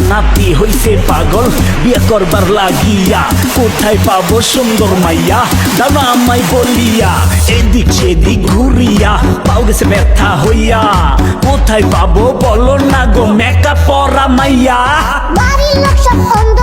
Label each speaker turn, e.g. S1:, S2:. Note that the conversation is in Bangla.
S1: নাতি হইছে পাগল বিয়া করবার লাগিয়া, কোথায় পাবো সুন্দর মাইয়া দাও না আমায় বলিয়া। এদিক সেদিক ঘুরিয়া পাও গেছে ব্যথা হইয়া, কোথায় পাবো বলো না গো মেকআপ পরা মাইয়া।
S2: বাড়ির লোক সব অন্ধ